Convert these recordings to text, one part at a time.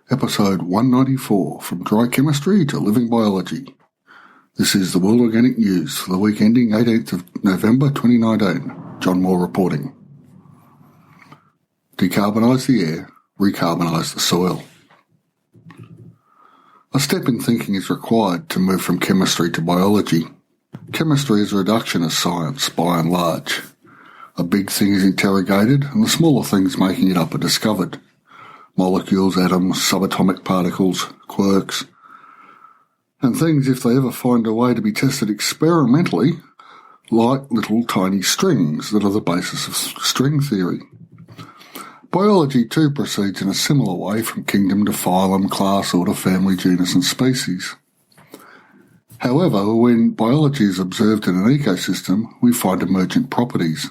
Episode 194, From Dry Chemistry to Living Biology. This is the World Organic News for the week ending 18th of November 2019. John Moore reporting. Decarbonise the air, recarbonise the soil. A step in thinking is required to move from chemistry to biology. Chemistry is a reductionist science, by and large. A big thing is interrogated, and the smaller things making it up are discovered. Molecules, atoms, subatomic particles, quarks, and things, if they ever find a way to be tested experimentally, like little tiny strings that are the basis of string theory. Biology too proceeds in a similar way from kingdom to phylum, class, order, family, genus and species. However, when biology is observed in an ecosystem, we find emergent properties.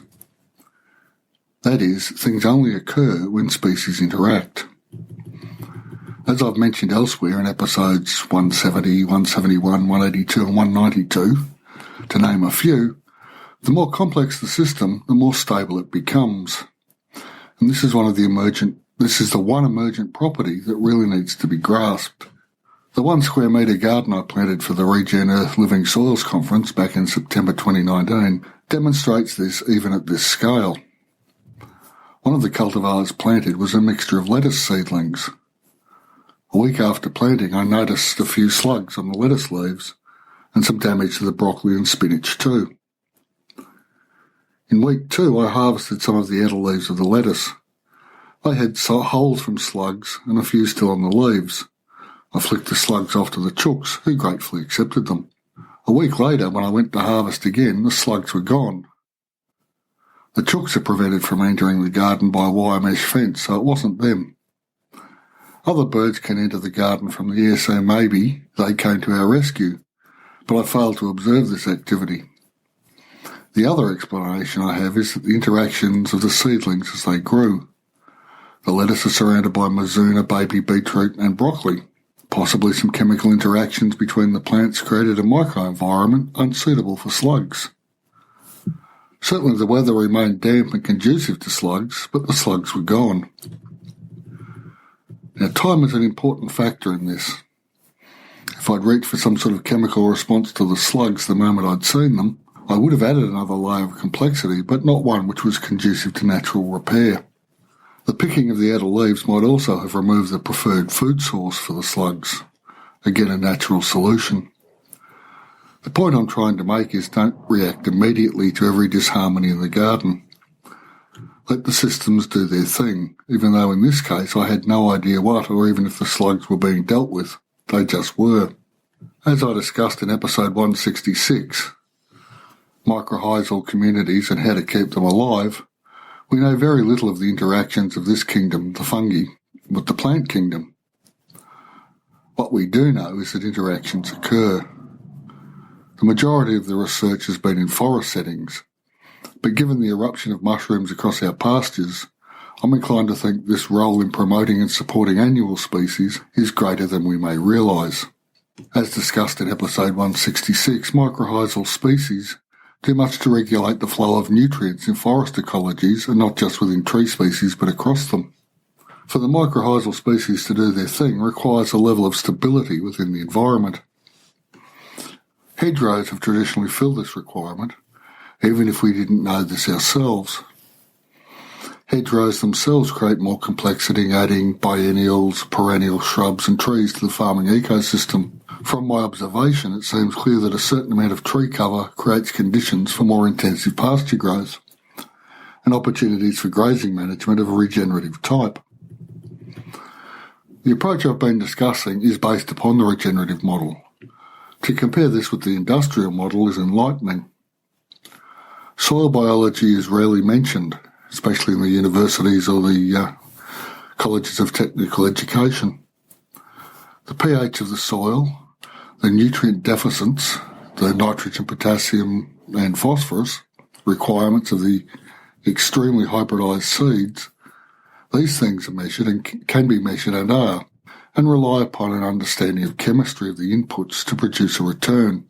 That is, things only occur when species interact. As I've mentioned elsewhere in episodes 170, 171, 182 and 192, to name a few, the more complex the system, the more stable it becomes. And this is the one emergent property that really needs to be grasped. The 1 square metre garden I planted for the Regen Earth Living Soils Conference back in September 2019 demonstrates this even at this scale. One of the cultivars planted was a mixture of lettuce seedlings. A week after planting, I noticed a few slugs on the lettuce leaves and some damage to the broccoli and spinach too. In week 2, I harvested some of the edible leaves of the lettuce. They had holes from slugs and a few still on the leaves. I flicked the slugs off to the chooks, who gratefully accepted them. A week later, when I went to harvest again, the slugs were gone. The chooks are prevented from entering the garden by a wire mesh fence, so it wasn't them. Other birds can enter the garden from the air, so maybe they came to our rescue, but I failed to observe this activity. The other explanation I have is that the interactions of the seedlings as they grew. The lettuce is surrounded by mizuna, baby beetroot and broccoli. Possibly some chemical interactions between the plants created a microenvironment unsuitable for slugs. Certainly the weather remained damp and conducive to slugs, but the slugs were gone. Now, time is an important factor in this. If I'd reached for some sort of chemical response to the slugs the moment I'd seen them, I would have added another layer of complexity, but not one which was conducive to natural repair. The picking of the edible leaves might also have removed the preferred food source for the slugs. Again, a natural solution. The point I'm trying to make is don't react immediately to every disharmony in the garden. Let the systems do their thing, even though in this case I had no idea what or even if the slugs were being dealt with. They just were. As I discussed in episode 166, mycorrhizal communities and how to keep them alive, we know very little of the interactions of this kingdom, the fungi, with the plant kingdom. What we do know is that interactions occur. The majority of the research has been in forest settings, but given the eruption of mushrooms across our pastures, I'm inclined to think this role in promoting and supporting annual species is greater than we may realise. As discussed in episode 166, mycorrhizal species do much to regulate the flow of nutrients in forest ecologies, and not just within tree species but across them. For the mycorrhizal species to do their thing requires a level of stability within the environment. Hedgerows have traditionally filled this requirement, even if we didn't know this ourselves. Hedgerows themselves create more complexity, adding biennials, perennial shrubs and trees to the farming ecosystem. From my observation, it seems clear that a certain amount of tree cover creates conditions for more intensive pasture growth and opportunities for grazing management of a regenerative type. The approach I've been discussing is based upon the regenerative model. To compare this with the industrial model is enlightening. Soil biology is rarely mentioned, especially in the universities or the colleges of technical education. The pH of the soil, the nutrient deficits, the nitrogen, potassium and phosphorus requirements of the extremely hybridised seeds, these things are measured and can be measured and are, and rely upon an understanding of chemistry of the inputs to produce a return.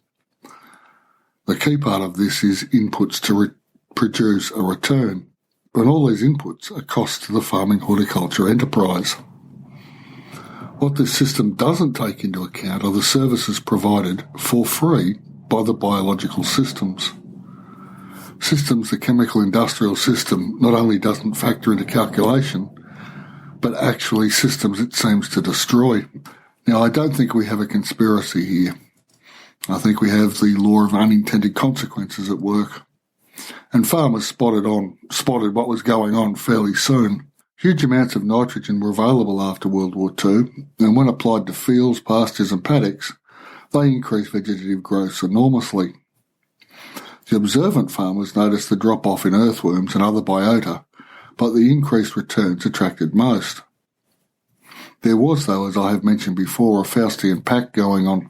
The key part of this is inputs to produce a return, and all these inputs are costs to the farming horticulture enterprise. What this system doesn't take into account are the services provided for free by the biological systems. Systems the chemical industrial system not only doesn't factor into calculation, but actually systems it seems to destroy. Now, I don't think we have a conspiracy here. I think we have the law of unintended consequences at work. And farmers spotted what was going on fairly soon. Huge amounts of nitrogen were available after World War II, and when applied to fields, pastures and paddocks, they increased vegetative growth enormously. The observant farmers noticed the drop-off in earthworms and other biota, but the increased returns attracted most. There was, though, as I have mentioned before, a Faustian pact going on.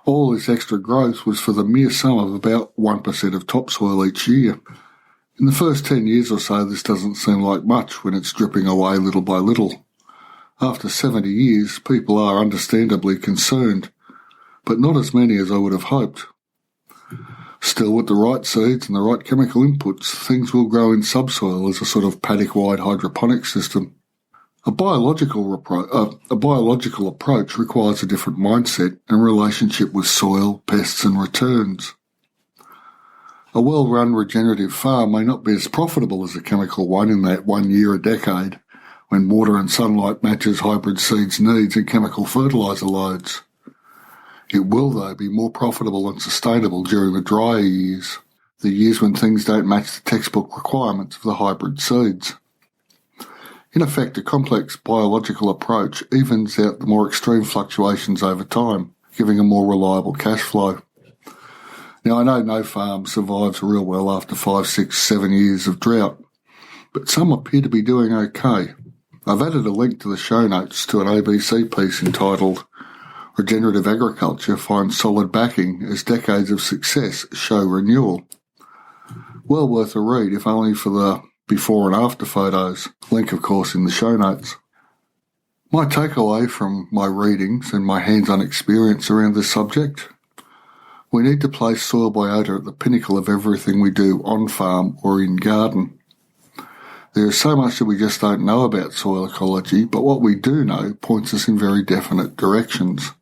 All this extra growth was for the mere sum of about 1% of topsoil each year. In the first 10 years or so, this doesn't seem like much when it's dripping away little by little. After 70 years, people are understandably concerned, but not as many as I would have hoped. Still, with the right seeds and the right chemical inputs, things will grow in subsoil as a sort of paddock-wide hydroponic system. A biological approach requires a different mindset and relationship with soil, pests and returns. A well-run regenerative farm may not be as profitable as a chemical one in that 1 year a decade, when water and sunlight matches hybrid seeds' needs and chemical fertiliser loads. It will, though, be more profitable and sustainable during the drier years, the years when things don't match the textbook requirements of the hybrid seeds. In effect, a complex biological approach evens out the more extreme fluctuations over time, giving a more reliable cash flow. Now, I know no farm survives real well after 5, 6, 7 years of drought, but some appear to be doing okay. I've added a link to the show notes to an ABC piece entitled Regenerative Agriculture Finds Solid Backing as Decades of Success Show Renewal. Well worth a read, if only for the before and after photos. Link, of course, in the show notes. My takeaway from my readings and my hands-on experience around this subject: we need to place soil biota at the pinnacle of everything we do on farm or in garden. There is so much that we just don't know about soil ecology, but what we do know points us in very definite directions.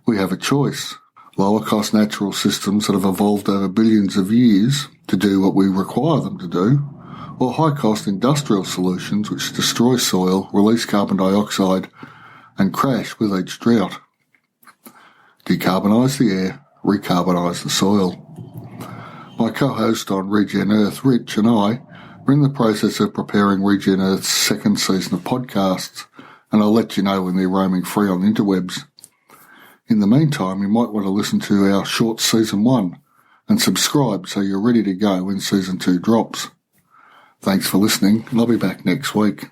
We have a choice: lower-cost natural systems that have evolved over billions of years to do what we require them to do, or high-cost industrial solutions which destroy soil, release carbon dioxide, and crash with each drought. Decarbonise the air, recarbonise the soil. My co-host on Regen Earth, Rich, and I are in the process of preparing Regen Earth's second season of podcasts, and I'll let you know when they're roaming free on the interwebs. In the meantime, you might want to listen to our short Season 1 and subscribe so you're ready to go when Season 2 drops. Thanks for listening, and I'll be back next week.